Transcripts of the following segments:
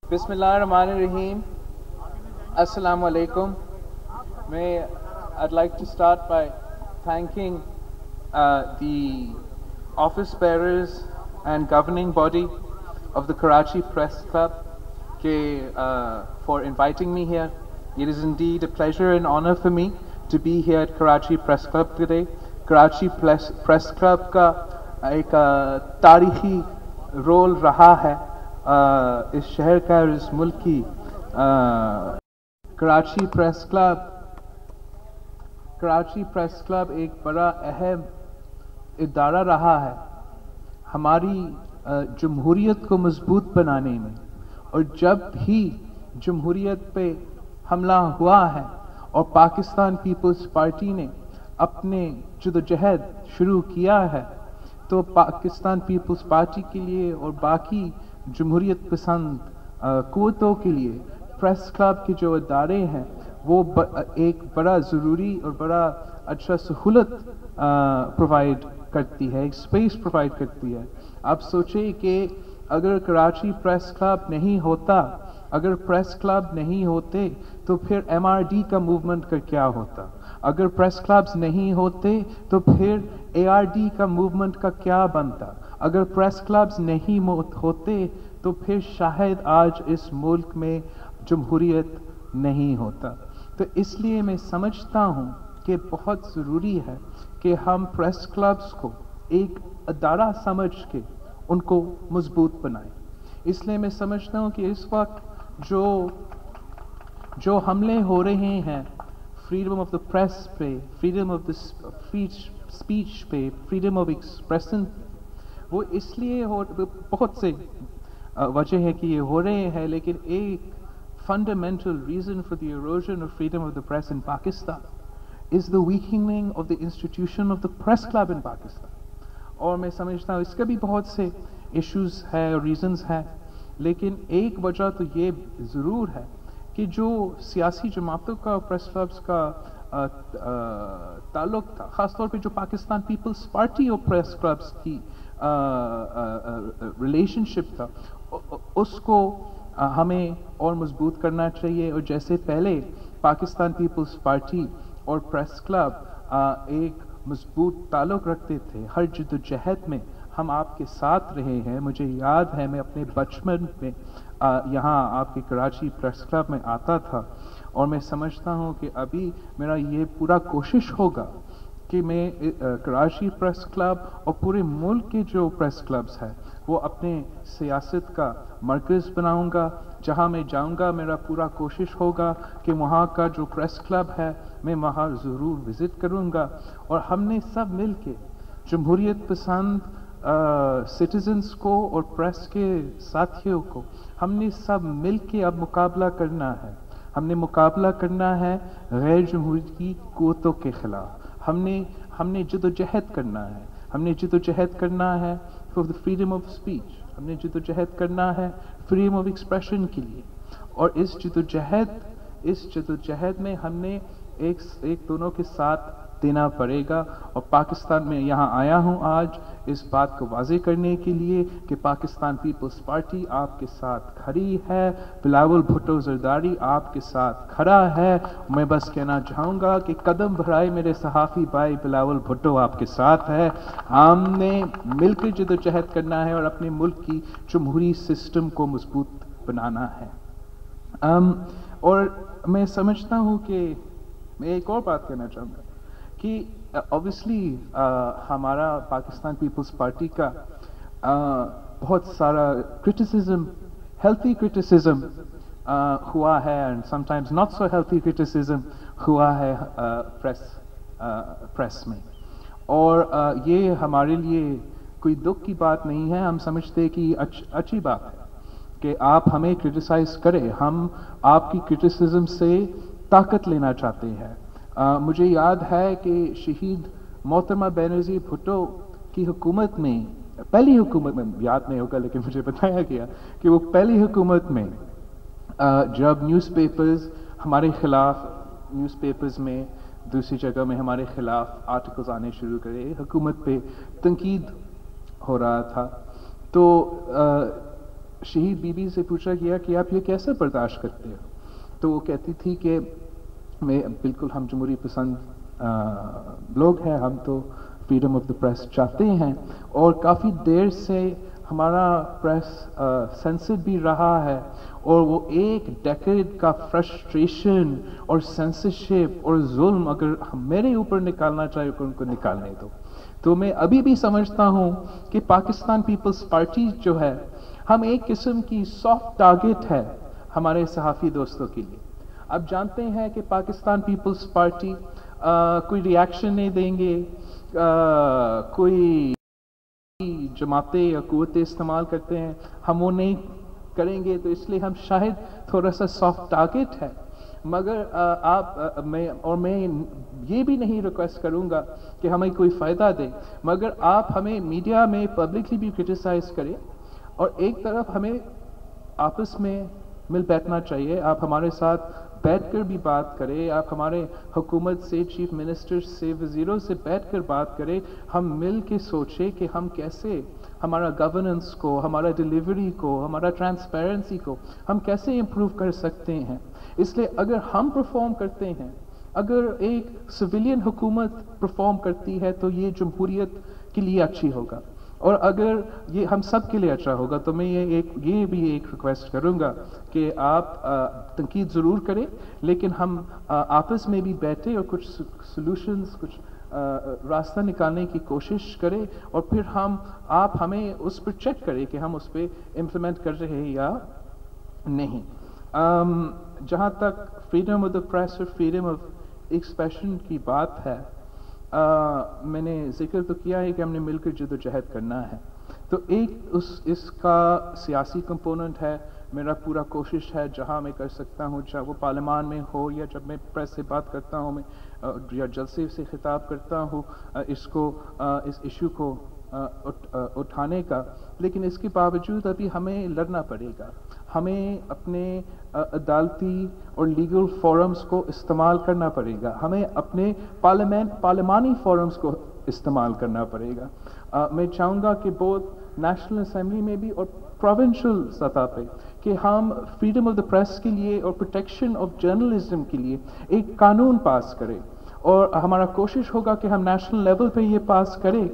Bismillahirrahmanirrahim. Assalamu alaikum. I'd like to start by thanking the office bearers and governing body of the Karachi Press Club for inviting me here. It is indeed a pleasure and honor for me to be here at Karachi Press Club today. Karachi Press Club का एक तारीखी role रहा है इस शहर का और इस मुल्क की. कराची प्रेस क्लब एक बड़ा अहम इदारा रहा है हमारी जमहूरियत को मजबूत बनाने में. और जब भी जमहूरियत पे हमला हुआ है और पाकिस्तान पीपल्स पार्टी ने अपने जदोजहद शुरू किया है, तो पाकिस्तान पीपल्स पार्टी के लिए और बाकी जमहूरियत पसंद कुव्वतों के लिए प्रेस क्लब के जो इदारे हैं वो एक बड़ा ज़रूरी और बड़ा अच्छा सहूलत प्रोवाइड करती है, एक स्पेस प्रोवाइड करती है. आप सोचें कि अगर कराची प्रेस क्लब नहीं होता, अगर प्रेस क्लब नहीं होते तो फिर MRD का मूवमेंट का क्या होता. अगर प्रेस क्लब्स नहीं होते तो फिर ARD का मूवमेंट का क्या बनता. अगर प्रेस क्लब्स नहीं होते तो फिर शायद आज इस मुल्क में जमहूरियत नहीं होता. तो इसलिए मैं समझता हूँ कि बहुत ज़रूरी है कि हम प्रेस क्लब्स को एक अदारा समझ के उनको मजबूत बनाएं. इसलिए मैं समझता हूँ कि इस वक्त जो हमले हो रहे हैं फ्रीडम ऑफ द प्रेस पे, फ्रीडम ऑफ द स्पीच पे, फ्रीडम ऑफ एक्सप्रेशन, वो इसलिए बहुत से वजह है कि ये हो रहे हैं, लेकिन एक fundamental reason for the erosion of freedom of the press in Pakistan is the weakening of the institution of the press club in Pakistan. और मैं समझता हूँ इसका भी बहुत से issues है और reasons हैं, लेकिन एक वजह तो ये ज़रूर है कि जो सियासी जमातों का प्रेस क्लब्स का ताल्लुक था, ख़ासतौर पे जो पाकिस्तान पीपल्स पार्टी और प्रेस क्लब्स की रिलेशनशिप था, उसको हमें और मजबूत करना चाहिए. और जैसे पहले पाकिस्तान पीपल्स पार्टी और प्रेस क्लब एक मजबूत ताल्लुक़ रखते थे, हर जद्दोजहद में हम आपके साथ रहे हैं. मुझे याद है मैं अपने बचपन में यहाँ आपके कराची प्रेस क्लब में आता था, और मैं समझता हूँ कि अभी मेरा ये पूरा कोशिश होगा कि मैं कराची प्रेस क्लब और पूरे मुल्क के जो प्रेस क्लब्स हैं वो अपने सियासत का मरकज़ बनाऊंगा. जहां मैं जाऊंगा मेरा पूरा कोशिश होगा कि वहां का जो प्रेस क्लब है मैं वहां ज़रूर विज़िट करूंगा. और हमने सब मिल के जमहूरियत पसंद सिटीजन्स को और प्रेस के साथियों को हमने सब मिल के अब मुकाबला करना है. हमने मुकाबला करना है गैर जमहूरी कुव्वतों के ख़िलाफ़. हमने जदोजहद करना है. हमने जदोजहद करना है for the freedom of speech. हमने जदोजहद करना है फ्रीडम ऑफ एक्सप्रेशन के लिए. और इस जदोजहद में हमने एक दोनों के साथ देना पड़ेगा. और पाकिस्तान में यहाँ आया हूँ आज इस बात को वाज़ेह करने के लिए कि पाकिस्तान पीपल्स पार्टी आपके साथ खड़ी है, बिलावल भुट्टो ज़रदारी आपके साथ खड़ा है. मैं बस कहना चाहूँगा कि कदम बढ़ाए मेरे सहाफ़ी भाई, बिलावल भुट्टो आपके साथ है. हमने मिलकर जदोजहद करना है और अपने मुल्क की जमहूरी सिस्टम को मजबूत बनाना है. और मैं समझता हूँ कि मैं एक और बात कहना चाहूँगा कि ऑब्वियसली हमारा पाकिस्तान पीपल्स पार्टी का बहुत सारा क्रिटिसिज्म, हेल्थी क्रिटिसिज्म हुआ है and sometimes not so healthy criticism हुआ है प्रेस में. और ये हमारे लिए कोई दुख की बात नहीं है. हम समझते कि अच्छी बात है कि आप हमें क्रिटिसाइज़ करें. हम आपकी क्रिटिसिज्म से ताकत लेना चाहते हैं. मुझे याद है कि शहीद मोहतरमा बेनज़ीर भुट्टो की हुकूमत में, पहली हुकूमत में, याद नहीं होगा लेकिन मुझे बताया गया कि वो पहली हुकूमत में जब न्यूज़पेपर्स हमारे ख़िलाफ़, न्यूज़पेपर्स में दूसरी जगह में हमारे ख़िलाफ़ आर्टिकल्स आने शुरू करे, हुकूमत पे तनकीद हो रहा था, तो शहीद बीबी से पूछा गया कि आप ये कैसे बर्दाश्त करते हो, तो वो कहती थी कि मैं बिल्कुल, हम जमहूरी पसंद लोग हैं, हम तो फ्रीडम ऑफ द प्रेस चाहते हैं, और काफ़ी देर से हमारा प्रेस सेंसर्ड भी रहा है, और वो एक डेकेड का फ्रस्ट्रेशन और सेंसरशिप और जुल्म अगर मेरे ऊपर निकालना चाहे तो उनको निकालने दो। तो मैं अभी भी समझता हूँ कि पाकिस्तान पीपल्स पार्टी जो है, हम एक किस्म की सॉफ्ट टारगेट है हमारे सहाफ़ी दोस्तों के लिए। अब जानते हैं कि पाकिस्तान पीपल्स पार्टी कोई रिएक्शन नहीं देंगे, कोई जमातें या कुव्वतें इस्तेमाल करते हैं, हम वो नहीं करेंगे, तो इसलिए हम शायद थोड़ा सा सॉफ्ट टारगेट है। मगर मैं ये भी नहीं रिक्वेस्ट करूंगा कि हमें कोई फ़ायदा दे, मगर आप हमें मीडिया में पब्लिकली भी क्रिटिसाइज करें, और एक तरफ हमें आपस में मिल बैठना चाहिए। आप हमारे साथ बैठकर भी बात करें, आप हमारे हुकूमत से, चीफ मिनिस्टर से, वज़ीरों से बैठकर बात करें, हम मिल के सोचें कि हम कैसे हमारा गवर्नेंस को, हमारा डिलीवरी को, हमारा ट्रांसपेरेंसी को हम कैसे इम्प्रूव कर सकते हैं। इसलिए अगर हम परफॉर्म करते हैं, अगर एक सिविलियन हुकूमत परफॉर्म करती है, तो ये जमहूरियत के लिए अच्छी होगा, और अगर ये हम सब के लिए अच्छा होगा। तो मैं ये भी एक रिक्वेस्ट करूंगा कि आप तनकीद ज़रूर करें, लेकिन हम आपस में भी बैठे और कुछ सॉल्यूशंस, कुछ रास्ता निकालने की कोशिश करें, और फिर आप हमें उस पर चेक करें कि हम उस पर इम्प्लीमेंट कर रहे हैं या नहीं। जहाँ तक फ्रीडम ऑफ द प्रेस और फ्रीडम ऑफ एक्सप्रेशन की बात है, मैंने जिक्र तो किया है कि हमने मिलकर जद्दोजहद करना है, तो एक इसका सियासी कंपोनेंट है। मेरा पूरा कोशिश है जहाँ मैं कर सकता हूँ, चाहे वो पार्लियामान में हो या जब मैं प्रेस से बात करता हूँ, मैं या जलसे से खिताब करता हूँ, इस इशू को उठाने का। लेकिन इसके बावजूद अभी हमें लड़ना पड़ेगा, हमें अपने अदालती और लीगल फोरम्स को इस्तेमाल करना पड़ेगा, हमें अपने पार्लिमानी फोरम्स को इस्तेमाल करना पड़ेगा। मैं चाहूँगा कि बहुत नेशनल असेंबली में भी और प्रोविंशियल सतह पे कि हम फ्रीडम ऑफ द प्रेस के लिए और प्रोटेक्शन ऑफ जर्नलिज्म के लिए एक कानून पास करें, और हमारा कोशिश होगा कि हम नेशनल लेवल पे ये पास करें,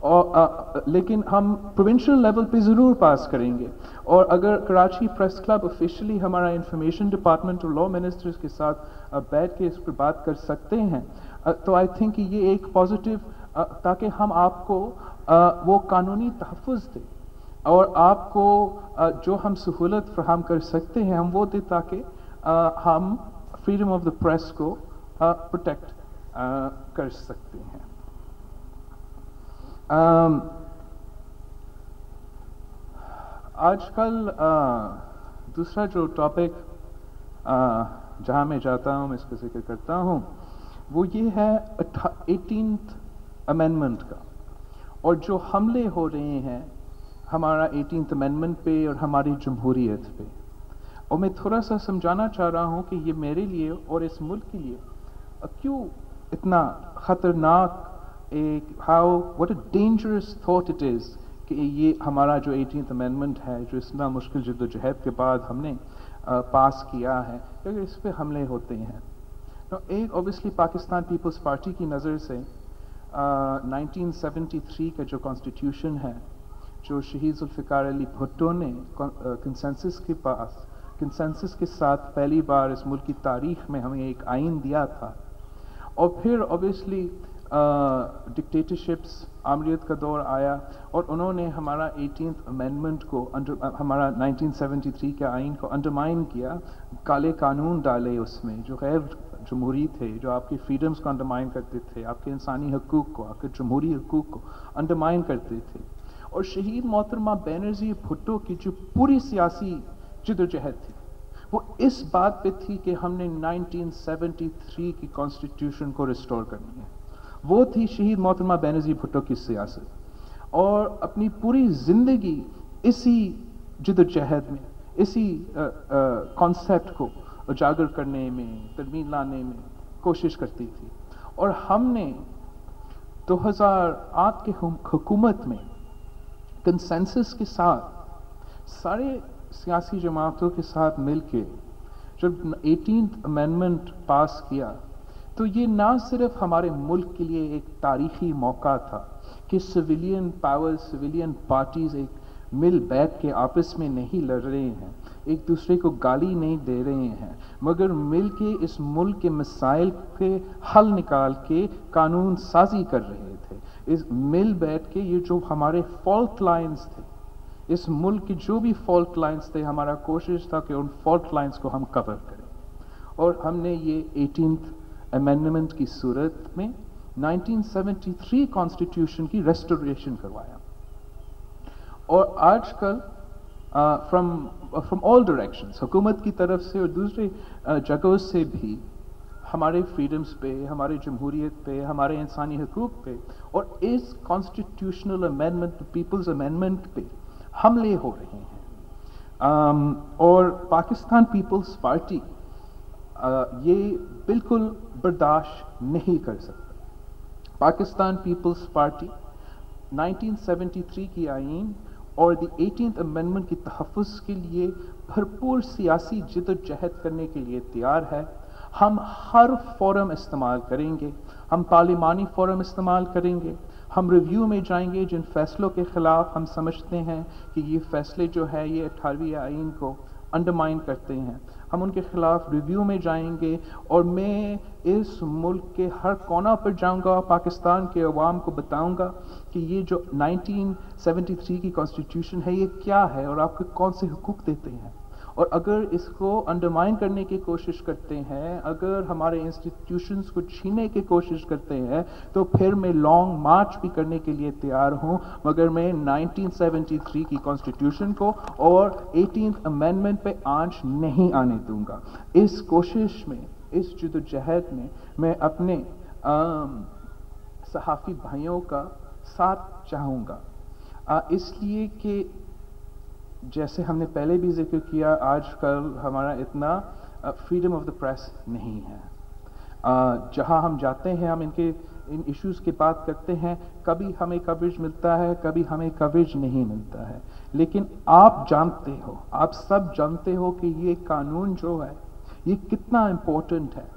और लेकिन हम प्रोविंशियल लेवल पे ज़रूर पास करेंगे। और अगर कराची प्रेस क्लब ऑफिशियली हमारा इंफॉर्मेशन डिपार्टमेंट और लॉ मिनिस्टर्स के साथ बैठ के इस पर बात कर सकते हैं, तो आई थिंक ये एक पॉजिटिव, ताकि हम आपको वो कानूनी तहफ़्फ़ुज़ दें, और आपको जो हम सहूलत फराहम कर सकते हैं हम वो दें, ताकि हम फ्रीडम ऑफ द प्रेस को प्रोटेक्ट कर सकते हैं। आजकल दूसरा जो टॉपिक जहाँ मैं जाता हूँ, मैं इसका जिक्र करता हूँ, वो ये है 18th अमेंडमेंट का, और जो हमले हो रहे हैं हमारा 18th अमेंडमेंट पे और हमारी जमहूरियत पे। और मैं थोड़ा सा समझाना चाह रहा हूँ कि ये मेरे लिए और इस मुल्क के लिए क्यों इतना ख़तरनाक what a dangerous thought it is कि ये हमारा जो 18th अमेंडमेंट है, जो इतना मुश्किल जद्दोजहद के बाद हमने पास किया है, अगर इस पे हमले होते हैं। तो एक ऑब्वियसली पाकिस्तान पीपल्स पार्टी की नज़र से 1973 का जो कॉन्स्टिट्यूशन है, जो शहीद जुल्फ़िकार अली भुट्टो ने कंसेंसस के साथ पहली बार इस मुल्क की तारीख में हमें एक आइन दिया था, और फिर ऑब्वियसली डिक्टेटरशिप्स, आमरीत का दौर आया, और उन्होंने हमारा 18th अमेंडमेंट को हमारा 1973 के आइन को अंडरमाइन किया, काले कानून डाले उसमें जो गैर जमहूरी थे, जो आपकी फ्रीडम्स को अंडरमाइन करते थे, आपके इंसानी हकूक़ को, आपके जमहूरी हकूक़ को अंडरमाइन करते थे। और शहीद मोहतरमा बेनज़ीर भुट्टो की जो पूरी सियासी जद्दोजहद थी, वो इस बात पे थी कि हमने 1973 की कॉन्स्टिट्यूशन को रिस्टोर करनी है। वो थी शहीद मोहतरमा बेनज़ीर भुट्टो की सियासत, और अपनी पूरी ज़िंदगी इसी जद्दोजहद में, इसी कॉन्सेप्ट को उजागर करने में, तरमीम लाने में कोशिश करती थी। और हमने 2008 के हुकूमत में कंसेंसस के साथ सारे सियासी जमातों के साथ मिलके जब 18th अमेंडमेंट पास किया तो ये ना सिर्फ हमारे मुल्क के लिए एक तारीखी मौका था कि सिविलियन पावर्स, सिविलियन पार्टीज एक मिल बैठ के आपस में नहीं लड़ रहे हैं, एक दूसरे को गाली नहीं दे रहे हैं, मगर मिल के इस मुल्क के मसाइल के हल निकाल के कानून साजी कर रहे थे। इस मिल बैठ के ये जो हमारे फॉल्ट लाइंस थे, इस मुल्क की जो भी फॉल्ट लाइंस थे, हमारा कोशिश था कि उन फॉल्ट लाइंस को हम कवर करें। और हमने ये 18th अमेंडमेंट की सूरत में 1973 कॉन्स्टिट्यूशन की रेस्टोरेशन करवाया। और आजकल फ्रॉम ऑल डायरेक्शंस, हुकूमत की तरफ से और दूसरे जगहों से भी हमारे फ्रीडम्स पे, हमारे जमहूरियत पे, हमारे इंसानी हकूक पे और इस कॉन्स्टिट्यूशनल अमेंडमेंट, पीपल्स अमेंडमेंट पे हमले हो रहे हैं। और पाकिस्तान पीपल्स पार्टी ये बिल्कुल बर्दाश्त नहीं कर सकता। पाकिस्तान पीपल्स पार्टी 1973 की आईन और द 18th अमेंडमेंट की तहफ़्फ़ुज़ के लिए भरपूर सियासी जिद्दोजहद करने के लिए तैयार है। हम हर फोरम इस्तेमाल करेंगे, हम पार्लिमानी फोरम इस्तेमाल करेंगे, हम रिव्यू में जाएंगे जिन फैसलों के ख़िलाफ़ हम समझते हैं कि ये फैसले जो है ये 18वीं आईन को अंडरमाइन करते हैं, हम उनके खिलाफ रिव्यू में जाएंगे। और मैं इस मुल्क के हर कोना पर जाऊंगा, पाकिस्तान के अवाम को बताऊंगा कि ये जो 1973 की कॉन्स्टिट्यूशन है ये क्या है और आपको कौन से हुकूक देते हैं। और अगर इसको अंडरमाइन करने की कोशिश करते हैं, अगर हमारे इंस्टीट्यूशंस को छीनने की कोशिश करते हैं, तो फिर मैं लॉन्ग मार्च भी करने के लिए तैयार हूं, मगर मैं 1973 की कॉन्स्टिट्यूशन को और 18th अमेंडमेंट पे आंच नहीं आने दूंगा। इस कोशिश में, इस जद्दोजहद में मैं अपने सहाफ़ी भाइयों का साथ चाहूँगा, इसलिए कि जैसे हमने पहले भी जिक्र किया, आजकल हमारा इतना फ्रीडम ऑफ द प्रेस नहीं है। जहां हम जाते हैं, हम इन इश्यूज़ की बात करते हैं, कभी हमें कवरेज मिलता है, कभी हमें कवरेज नहीं मिलता है। लेकिन आप जानते हो, आप सब जानते हो कि ये कानून जो है ये कितना इम्पोर्टेंट है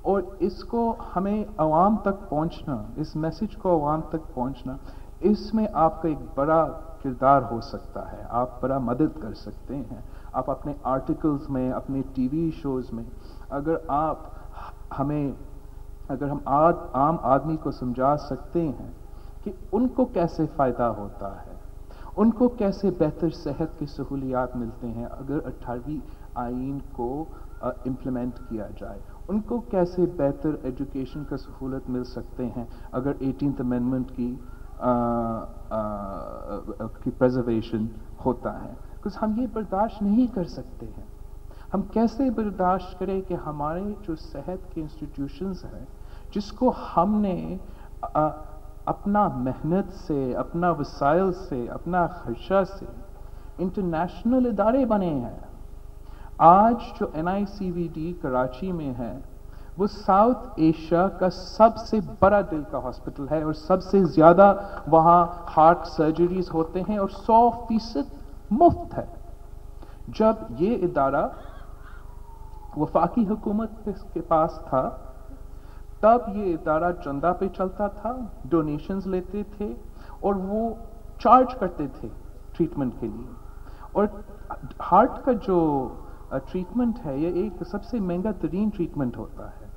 और इसको हमें अवाम तक पहुंचना, इस मैसेज को अवाम तक पहुंचना, इसमें आपका एक बड़ा किरदार हो सकता है। आप बड़ा मदद कर सकते हैं। आप अपने आर्टिकल्स में, अपने टीवी शोज़ में, अगर हम आम आदमी को समझा सकते हैं कि उनको कैसे फ़ायदा होता है, उनको कैसे बेहतर सेहत की सहूलियात मिलते हैं अगर 18वीं आईन को इम्प्लीमेंट किया जाए, उनको कैसे बेहतर एजुकेशन का सहूलत मिल सकते हैं अगर 18th अमेंडमेंट की प्रिजर्वेशन होता है। कुछ हम ये बर्दाश्त नहीं कर सकते हैं। हम कैसे बर्दाश्त करें कि हमारे जो सेहत के इंस्टीट्यूशंस हैं, जिसको हमने अपना मेहनत से, अपना वसाइल से, अपना खर्चा से इंटरनेशनल इदारे बने हैं। आज जो NICVD कराची में है वो साउथ एशिया का सबसे बड़ा दिल का हॉस्पिटल है और सबसे ज़्यादा वहाँ हार्ट सर्जरीज होते हैं और 100% मुफ्त है। जब ये इदारा वफाकी हुकूमत के पास था, तब ये इदारा चंदा पे चलता था, डोनेशंस लेते थे और वो चार्ज करते थे ट्रीटमेंट के लिए। और हार्ट का जो ट्रीटमेंट है ये एक सबसे महंगा तरीन ट्रीटमेंट होता है।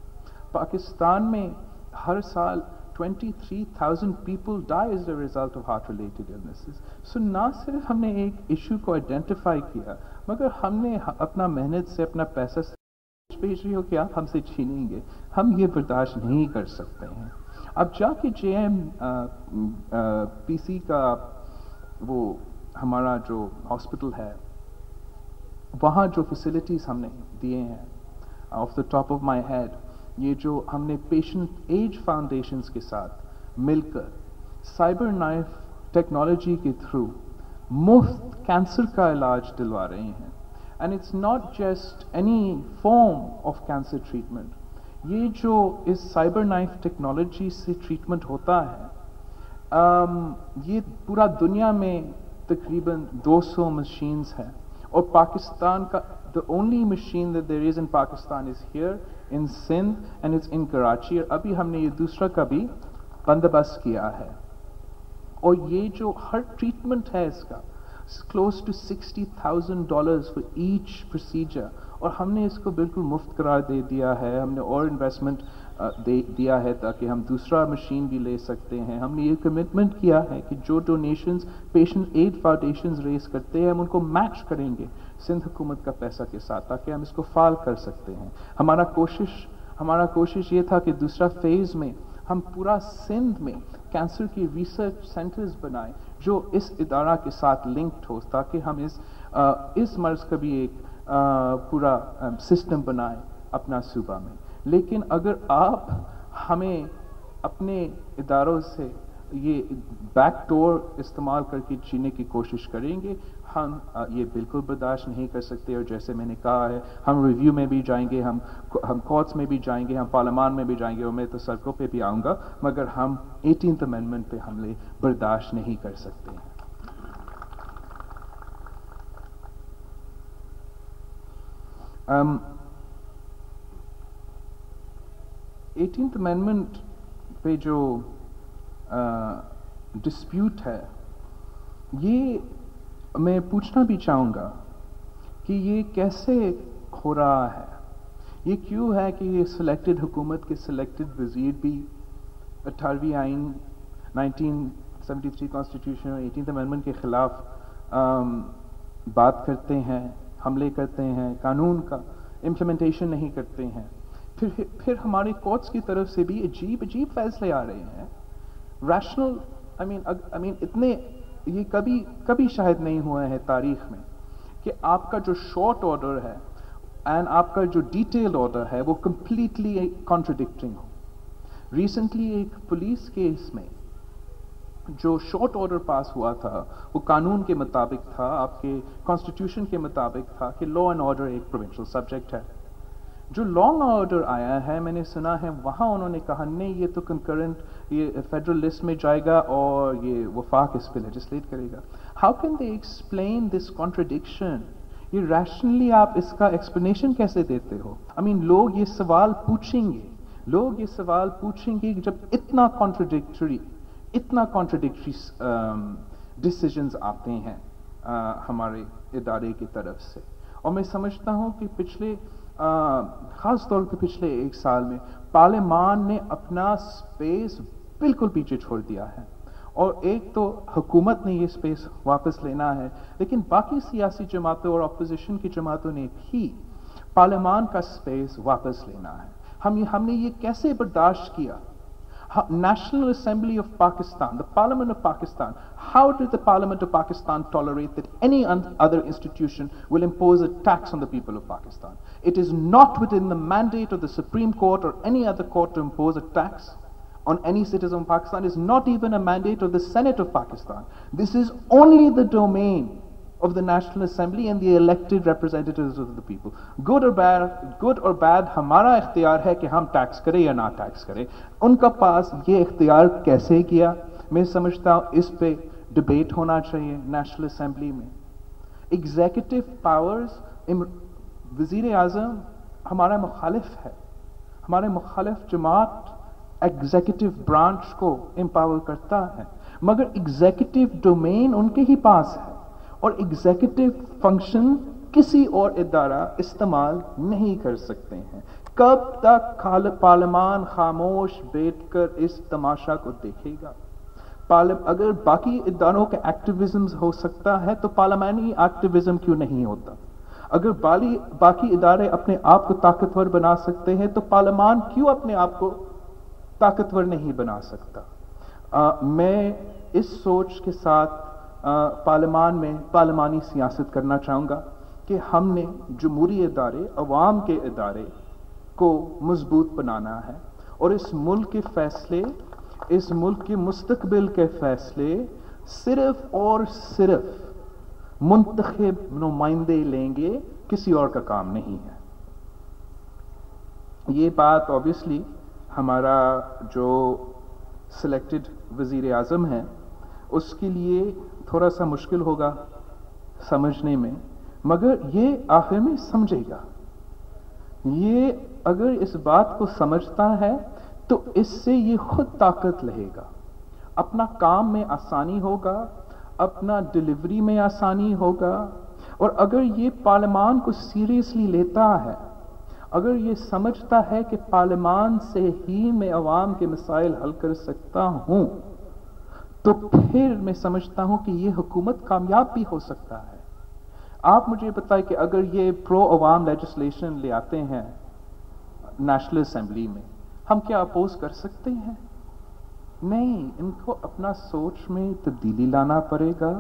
पाकिस्तान में हर साल 23,000 people die as a result of heart related illnesses. So ना सिर्फ हमने एक इशू को आइडेंटिफाई किया, मगर हमने अपना मेहनत से, अपना पैसा से भेज रही हो कि आप हमसे छीनेंगे, हम ये बर्दाश्त नहीं कर सकते हैं। अब जाके JMPC का वो हमारा जो हॉस्पिटल है, वहाँ जो फैसिलिटीज़ हमने दिए हैं, of the top of my head, ये जो हमने पेशेंट एज फाउंडेशंस के साथ मिलकर साइबर नाइफ टेक्नोलॉजी के थ्रू मुफ्त कैंसर का इलाज दिलवा रहे हैं। And it's not just any form of cancer treatment, ये जो इस साइबर नाइफ टेक्नोलॉजी से ट्रीटमेंट होता है, ये पूरा दुनिया में तकरीबन 200 मशीन्स हैं, और पाकिस्तान का the only machine that there is in Pakistan is here in Sindh and it's in Karachi, और अभी हमने ये दूसरा का भी बंदोबस्त किया है। और ये जो हर ट्रीटमेंट है इसका close to $60,000 for each procedure, और हमने इसको बिल्कुल मुफ्त करार दे दिया है। हमने और इन्वेस्टमेंट दिया है ताकि हम दूसरा मशीन भी ले सकते हैं। हमने ये कमिटमेंट किया है कि जो donations patient aid foundations raise करते हैं हम उनको मैच करेंगे सिंध हुकूमत का पैसा के साथ, ताकि हम इसको फाल कर सकते हैं। हमारा कोशिश ये था कि दूसरा फेज में हम पूरा सिंध में कैंसर की रिसर्च सेंटर्स बनाएं जो इस इदारा के साथ लिंक्ड हो, ताकि हम इस मर्ज का भी एक पूरा सिस्टम बनाएं अपना सूबा में। लेकिन अगर आप हमें अपने इदारों से ये बैक डोर इस्तेमाल करके जीने की कोशिश करेंगे, हम ये बिल्कुल बर्दाश्त नहीं कर सकते। और जैसे मैंने कहा है, हम रिव्यू में भी जाएंगे, हम कोर्ट्स में भी जाएंगे, हम पार्लियामान में भी जाएंगे, और मैं तो सड़कों पे भी आऊँगा, मगर हम 18th अमेंडमेंट पे हमले बर्दाश्त नहीं कर सकते हैं। 18th अमेंडमेंट पे जो डिस्प्यूट है, ये मैं पूछना भी चाहूँगा कि ये कैसे हो रहा है। ये क्यों है कि ये सिलेक्टेड हुकूमत के सिलेक्टेड वज़ीर भी 18वीं आइन 1973 कॉन्स्टिट्यूशन और 18th अमेंडमेंट के ख़िलाफ़ बात करते हैं, हमले करते हैं, कानून का इम्प्लीमेंटेशन नहीं करते हैं। फिर हमारे कोर्ट्स की तरफ से भी अजीब फैसले आ रहे हैं। रैशनल आई मीन इतने ये कभी शायद नहीं हुआ है तारीख में कि आपका जो शॉर्ट ऑर्डर है एंड आपका जो डिटेल्ड ऑर्डर है वो कंप्लीटली कॉन्ट्रडिक्टिंग हो। रिसेंटली एक पुलिस केस में जो शॉर्ट ऑर्डर पास हुआ था वो कानून के मुताबिक था, आपके कॉन्स्टिट्यूशन के मुताबिक था कि लॉ एंड ऑर्डर एक प्रोविंशियल सब्जेक्ट है। जो लॉन्ग ऑर्डर आया है, मैंने सुना है वहाँ उन्होंने कहा नहीं ये तो कंकरेंट, ये फेडरल लिस्ट में जाएगा और ये वफाक इस पे लेजिस्लेट करेगा। How can they explain this contradiction? ये रैशनली आप इसका एक्सप्लेनेशन कैसे देते हो? आई मीन लोग ये सवाल पूछेंगे जब इतना कॉन्ट्रडिक्टरी डिसीजंस आते हैं हमारे इदारे की तरफ से। और मैं समझता हूँ कि ख़ास तौर पे पिछले एक साल में पार्लियामान ने अपना स्पेस बिल्कुल पीछे छोड़ दिया है। और एक तो हुकूमत ने ये स्पेस वापस लेना है, लेकिन बाकी सियासी जमातों और अपोजिशन की जमातों ने भी पार्लियामान का स्पेस वापस लेना है। हमने ये कैसे बर्दाश्त किया? National Assembly of Pakistan, the Parliament of Pakistan, how did the Parliament of Pakistan tolerate that any other institution will impose a tax on the people of Pakistan? It is not within the mandate of the Supreme Court or any other court to impose a tax on any citizen of Pakistan. It is not even a mandate of the Senate of Pakistan. This is only the domain of the National Assembly and the elected representatives of the people. Good or bad हमारा इख्तियार है कि हम tax करें या ना tax करें। उनका पास ये इख्तियार कैसे किया? मैं समझता हूँ इस पे डिबेट होना चाहिए नेशनल असेंबली में। एग्जीक्यूटिव पावर्स, वज़ीर आज़म हमारा मुखालिफ है, हमारे मुखालिफ जमात एग्जीक्यूटिव ब्रांच को एम्पावर करता है, मगर एग्जीक्यूटिव डोमेन उनके ही पास है और एग्जीक्यूटिव फंक्शन किसी और इदारा इस्तेमाल नहीं कर सकते हैं। कब तक पार्लियामान खामोश बैठकर इस तमाशा को देखेगा? अगर बाकी इदारों के एक्टिविज्म हो सकता है तो पार्लियामानी एक्टिविज्म क्यों नहीं होता? अगर बाकी इदारे अपने आप को ताकतवर बना सकते हैं तो पार्लियामान क्यों अपने आप को ताकतवर नहीं बना सकता? मैं इस सोच के साथ पार्लियामान में पार्लियामानी सियासत करना चाहूँगा कि हमने जमहूरी इदारे, अवाम के इदारे को मजबूत बनाना है और इस मुल्क के फैसले, इस मुल्क के मुस्तकबिल के फैसले सिर्फ और सिर्फ मुंतखब नुमाइंदे लेंगे, किसी और का काम नहीं है। ये बात ऑब्वियसली हमारा जो सिलेक्टेड वज़ीर आज़म है उसके लिए थोड़ा सा मुश्किल होगा समझने में, मगर ये आखिर में समझेगा। ये अगर इस बात को समझता है तो इससे ये खुद ताकत लेगा, अपना काम में आसानी होगा, अपना डिलीवरी में आसानी होगा। और अगर ये पार्लियामान को सीरियसली लेता है, अगर ये समझता है कि पार्लियामान से ही मैं अवाम के मसाइल हल कर सकता हूं, तो फिर मैं समझता हूं कि ये हुकूमत कामयाब भी हो सकता है। आप मुझे बताएं कि अगर ये प्रो अवाम लेजिस्लेशन ले आते हैं नेशनल असेंबली में, हम क्या अपोज कर सकते हैं? नहीं, इनको अपना सोच में तब्दीली लाना पड़ेगा।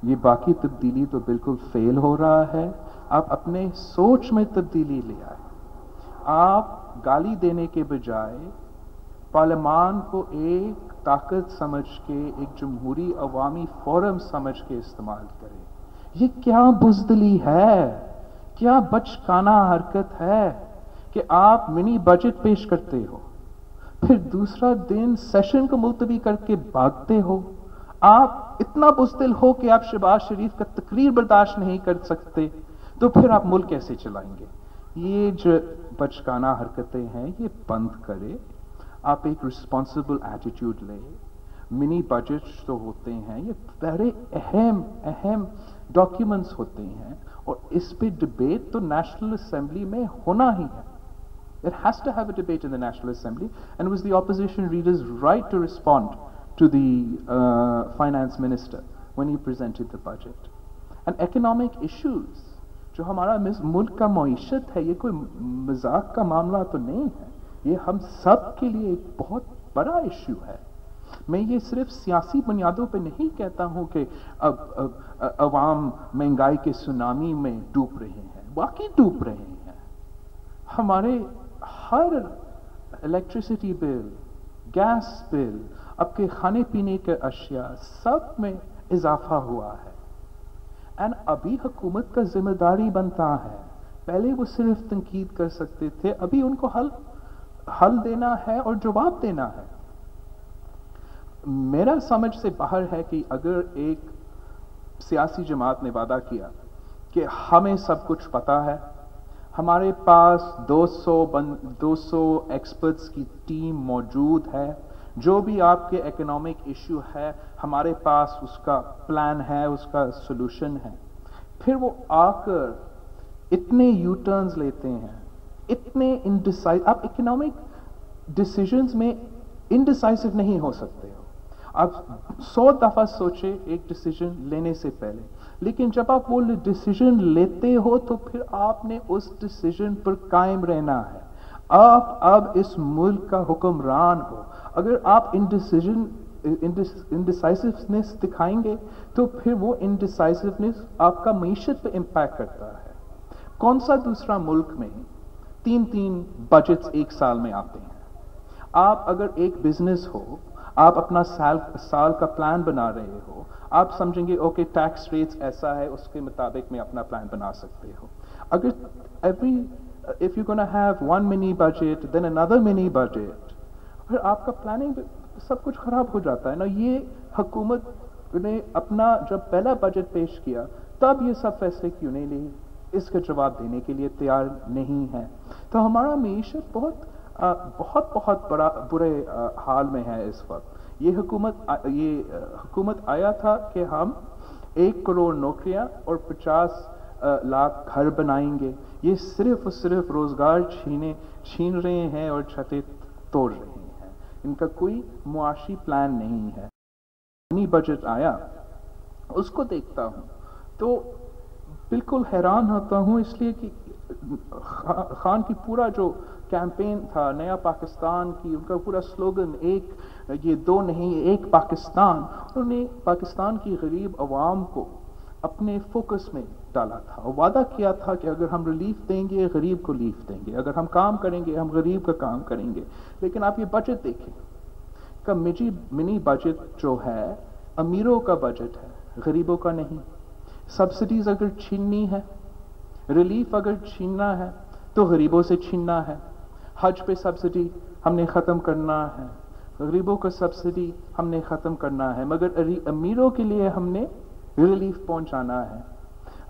ये बाकी तब्दीली तो बिल्कुल फेल हो रहा है। आप अपने सोच में तब्दीली ले आए। आप गाली देने के बजाय पार्लियामान को एक ताकत समझ के, एक जमहूरी अवामी फोरम समझ के इस्तेमाल करें। ये क्या बुज़दिली है, क्या बचकाना हरकत है कि आप मिनी बजट पेश करते हो, फिर दूसरा दिन सेशन को मुलतवी करके भागते हो। आप इतना बुज़दिल हो कि आप शहबाज शरीफ का तकरीर बर्दाश्त नहीं कर सकते, तो फिर आप मुल्क कैसे चलाएंगे? ये जो बचकाना हरकतें हैं ये बंद करें। आप एक रिस्पॉन्सिबल एटीट्यूड लें। मिनी बजट जो होते हैं ये बड़े अहम डॉक्यूमेंट्स होते हैं, और इस पे डिबेट तो नेशनल असेंबली में होना ही है। It has to have a debate in the National Assembly, and it was the opposition leader's right to respond to the finance minister when he presented the budget. And economic issues, जो हमारा मुल्क का मईशत है, ये कोई मजाक का मामला तो नहीं है, ये हम सब के लिए एक बहुत बड़ा इश्यू है। मैं ये सिर्फ सियासी बुनियादों पे नहीं कहता हूं कि अब अवाम महंगाई के सुनामी में डूब रहे हैं, वाकई डूब रहे हैं। हमारे हर इलेक्ट्रिसिटी बिल, गैस बिल, आपके खाने पीने के अशिया सब में इजाफा हुआ है। एंड अभी हुकूमत का जिम्मेदारी बनता है, पहले वो सिर्फ तनकीद कर सकते थे, अभी उनको हल देना है और जवाब देना है। मेरा समझ से बाहर है कि अगर एक सियासी जमात ने वादा किया कि हमें सब कुछ पता है, हमारे पास 200 एक्सपर्ट्स की टीम मौजूद है, जो भी आपके इकोनॉमिक इश्यू है हमारे पास उसका प्लान है, उसका सॉल्यूशन है, फिर वो आकर इतने यू टर्न्स लेते हैं, इतने इनडिसाइसिव। आप इकोनॉमिक डिसीजंस में इनडिसाइसिव नहीं हो सकते हो। आप 100 दफा सोचे एक डिसीजन लेने से पहले, लेकिन जब आप वो डिसीजन लेते हो तो फिर आपने उस डिसीजन पर कायम रहना है। आप अब इस मुल्क का हुक्मरान हो। अगर आप इनडिसाइसिवनेस दिखाएंगे तो फिर वो इनडिसाइसिवनेस आपका मईशत पे इम्पैक्ट करता है। कौन सा दूसरा मुल्क में 3 बजट्स एक साल में आते हैं? आप अगर एक बिजनेस हो, आप अपना साल का प्लान बना रहे हो, आप समझेंगे ओके टैक्स रेट्स ऐसा है, उसके मुताबिक मैं अपना प्लान बना सकते हो। अगर if you're going to have one mini budget then another mini budget, फिर आपका प्लानिंग सब कुछ खराब हो जाता है ना। ये हुकूमत ने अपना जब पहला बजट पेश किया तब ये सब फैसले क्यों नहीं लिए, इसका जवाब देने के लिए तैयार नहीं है। तो हमारा मईशत बहुत बुरे हाल में है इस वक्त। ये हुकूमत आया था कि हम 1 करोड़ नौकरियां और 50 लाख घर बनाएंगे। ये सिर्फ और सिर्फ रोजगार छीन रहे हैं और छतें तोड़ रहे हैं। इनका कोई मुआशी प्लान नहीं है। मिनी बजट आया, उसको देखता हूं तो बिल्कुल हैरान होता हूं, इसलिए कि खान की पूरा जो कैंपेन था नया पाकिस्तान की, उनका पूरा स्लोगन ये 2 नहीं, एक पाकिस्तान, उन्होंने पाकिस्तान की गरीब अवाम को अपने फोकस में डाला था और वादा किया था कि अगर हम रिलीफ देंगे गरीब को लीफ देंगे, अगर हम काम करेंगे हम गरीब का काम करेंगे। लेकिन आप ये बजट देखें का मिनी बजट जो है अमीरों का बजट है, गरीबों का नहीं। सब्सिडीज अगर छीननी है, रिलीफ अगर छीनना है तो गरीबों से छीनना है। हज पे सब्सिडी हमने ख़त्म करना है, गरीबों को सब्सिडी हमने ख़त्म करना है, मगर अमीरों के लिए हमने रिलीफ पहुंचाना है।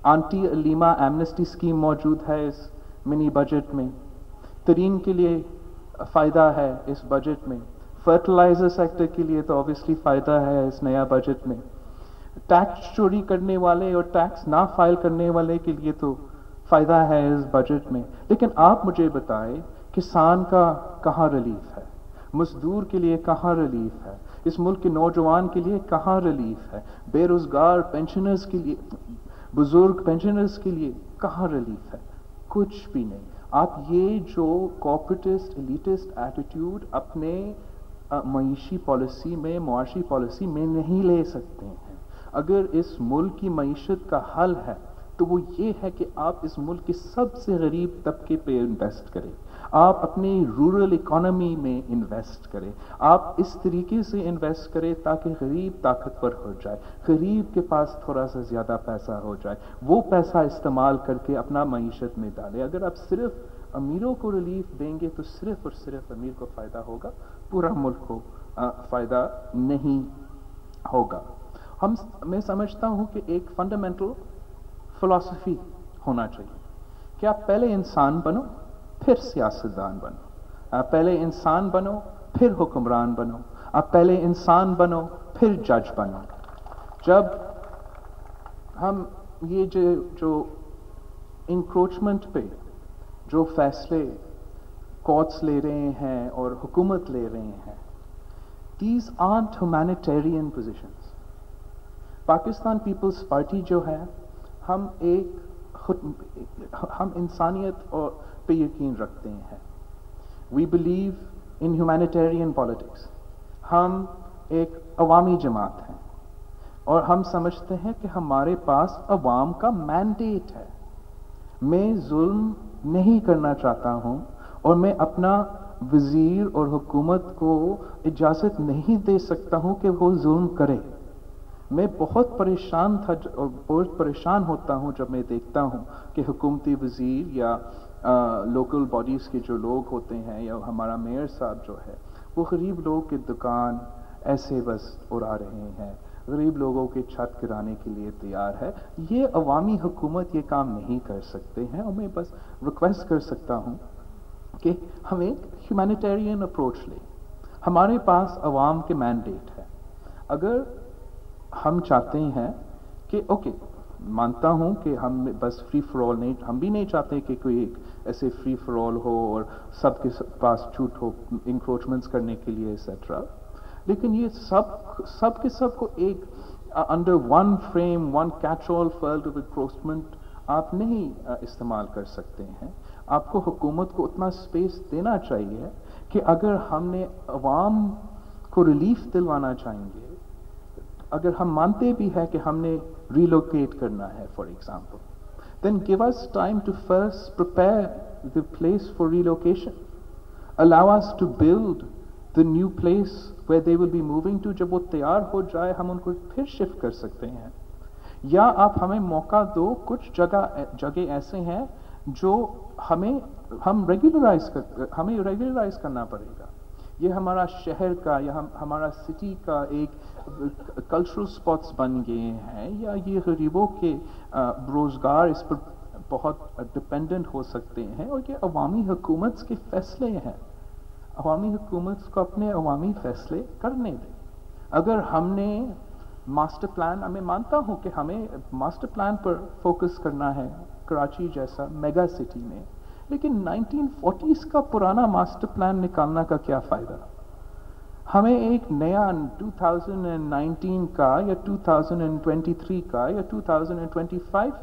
आंटी अलीमा एमनेस्टी स्कीम मौजूद है इस मिनी बजट में, तरीन के लिए फ़ायदा है इस बजट में, फर्टिलाइजर सेक्टर के लिए तो ऑब्वियसली फ़ायदा है इस नया बजट में, टैक्स चोरी करने वाले और टैक्स ना फाइल करने वाले के लिए तो फ़ायदा है इस बजट में। लेकिन आप मुझे बताएं, किसान का कहाँ रिलीफ है, मजदूर के लिए कहाँ रिलीफ है, इस मुल्क के नौजवान के लिए कहाँ रिलीफ है, बेरोजगार पेंशनर्स के लिए, बुजुर्ग पेंशनर्स के लिए कहाँ रिलीफ है? कुछ भी नहीं। आप ये जो कॉर्पोरेटिस्ट एलिटिस्ट एटीट्यूड अपने मईशी पॉलिसी में, मुआशी पॉलिसी में नहीं ले सकते हैं। अगर इस मुल्क की मईशत का हल है तो वो ये है कि आप इस मुल्क के सबसे गरीब तबके पे इन्वेस्ट करें, आप अपनी रूरल इकोनॉमी में इन्वेस्ट करें, आप इस तरीके से इन्वेस्ट करें ताकि गरीब ताकतवर हो जाए, गरीब के पास थोड़ा सा ज़्यादा पैसा हो जाए, वो पैसा इस्तेमाल करके अपना मईशत में डालें। अगर आप सिर्फ अमीरों को रिलीफ देंगे तो सिर्फ और सिर्फ अमीर को फ़ायदा होगा, पूरा मुल्क को फ़ायदा नहीं होगा। मैं समझता हूँ कि एक फंडामेंटल फिलॉसफी होना चाहिए कि आप पहले इंसान बनो फिर सियासतदान बनो, आप पहले इंसान बनो फिर हुक्मरान बनो, आप पहले इंसान बनो फिर जज बनो। जब हम ये जो इंक्रोचमेंट पे जो फैसले कोर्ट्स ले रहे हैं और हुकूमत ले रहे हैं, these are humanitarian positions. Pakistan Peoples Party जो है, हम इंसानियत और पे यकीन रखते हैं। We believe in humanitarian politics. हम एक अवामी जमात हैं और हम समझते हैं कि हमारे पास अवाम का मैंडेट है। मैं जुल्म नहीं करना चाहता हूं और मैं अपना वजीर और हुकूमत को इजाज़त नहीं दे सकता हूं कि वो जुल्म करे। मैं बहुत परेशान था और बहुत परेशान होता हूं जब मैं देखता हूं कि हुकूमती वजीर या लोकल बॉडीज़ के जो लोग होते हैं या हमारा मेयर साहब जो है, वो गरीब लोगों की दुकान ऐसे बस उड़ा रहे हैं, गरीब लोगों के छत गिराने के लिए तैयार है। ये अवामी हुकूमत ये काम नहीं कर सकते हैं और मैं बस रिक्वेस्ट कर सकता हूँ कि हम एक ह्यूमैनिटेरियन अप्रोच लें। हमारे पास अवाम के मैंडेट है। अगर हम चाहते हैं कि ओके, मानता हूं कि हम बस फ्री फॉर ऑल नहीं, हम भी नहीं चाहते कि कोई एक ऐसे फ्री फॉर ऑल हो और सबके पास छूट हो इंक्रोचमेंट्स करने के लिए एक्सेट्रा, लेकिन ये सब के सब को एक under one frame, one catch all world of encroachment आप नहीं इस्तेमाल कर सकते हैं। आपको हुकूमत को उतना स्पेस देना चाहिए कि अगर हमने अवाम को रिलीफ दिलवाना चाहेंगे, अगर हम मानते भी हैं कि हमने रिलोकेट करना है for example, then give us time to first prepare the place for relocation, allow us to build the new place where they will be moving to. जब वो तैयार हो जाए हम उनको फिर शिफ्ट कर सकते हैं। या आप हमें मौका दो, कुछ जगह ऐसे हैं जो हमें रेगुलराइज करना पड़ेगा। ये हमारा शहर का या हमारा सिटी का एक कल्चरल स्पॉट्स बन गए हैं, या ये गरीबों के रोजगार इस पर बहुत डिपेंडेंट हो सकते हैं, और ये अवामी हुकूमत के फैसले हैं। अवामी हुकूमत को अपने अवामी फैसले करने दें। अगर हमने मास्टर प्लान, मैं मानता हूं कि हमें मास्टर प्लान पर फोकस करना है कराची जैसा मेगा सिटी में, लेकिन 1940s का पुराना मास्टर प्लान निकालना का क्या फायदा? हमें एक नया 2019 का या 2023 का या 2025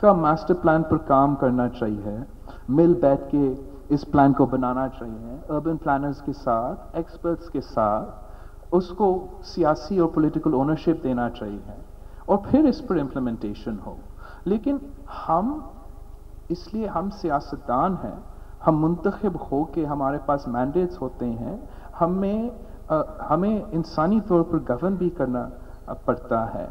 का मास्टर प्लान पर काम करना चाहिए। मिल बैठ के इस प्लान को बनाना चाहिए, अर्बन प्लानर्स के साथ, एक्सपर्ट्स के साथ, उसको सियासी और पॉलिटिकल ओनरशिप देना चाहिए और फिर इस पर इम्प्लीमेंटेशन हो। लेकिन इसलिए हम सियासतदान हैं, हम मुंतखब हो के हमारे पास मैंडेट्स होते हैं, हमें इंसानी तौर पर गवर्न भी करना पड़ता है।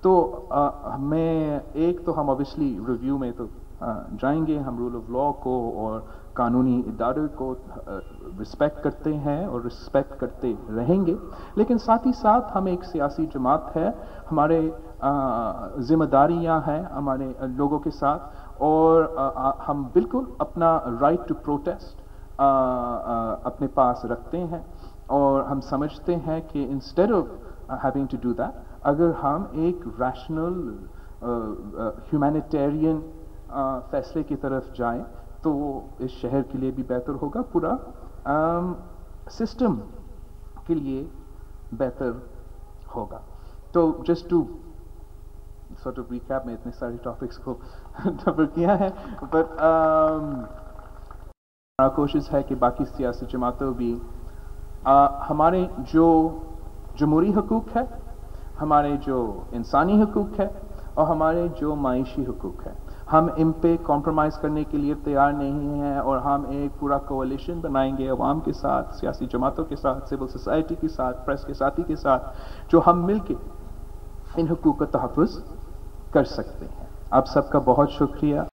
तो हम ऑब्वियसली रिव्यू में तो जाएंगे। हम रूल ऑफ लॉ को और कानूनी इदारे को रिस्पेक्ट करते हैं और रिस्पेक्ट करते रहेंगे, लेकिन साथ ही साथ हम एक सियासी जमात है, हमारे जिम्मेदारियां हैं हमारे लोगों के साथ, और हम बिल्कुल अपना राइट टू प्रोटेस्ट अपने पास रखते हैं, और हम समझते हैं कि instead of having to do that, अगर हम एक रैशनल ह्यूमैनिटेरियन फैसले की तरफ जाएं तो इस शहर के लिए भी बेहतर होगा, पूरा सिस्टम के लिए बेहतर होगा। तो just to sort of recap, में इतने सारे टॉपिक्स को कवर किया है, बट हमारा कोशिश है कि बाकी सियासी जमातों भी हमारे जो जमहूरी हकूक़ है, हमारे जो इंसानी हकूक़ है और हमारे जो माइशी हकूक़ है, हम इन पे कॉम्प्रोमाइज़ करने के लिए तैयार नहीं हैं, और हम एक पूरा कोalition बनाएंगे अवाम के साथ, सियासी जमातों के साथ, सिविल सोसाइटी के साथ, प्रेस के साथी के साथ, जो हम मिलके इन हकूक़ का तहफ़्फ़ुज़ कर सकते हैं। आप सबका बहुत शुक्रिया।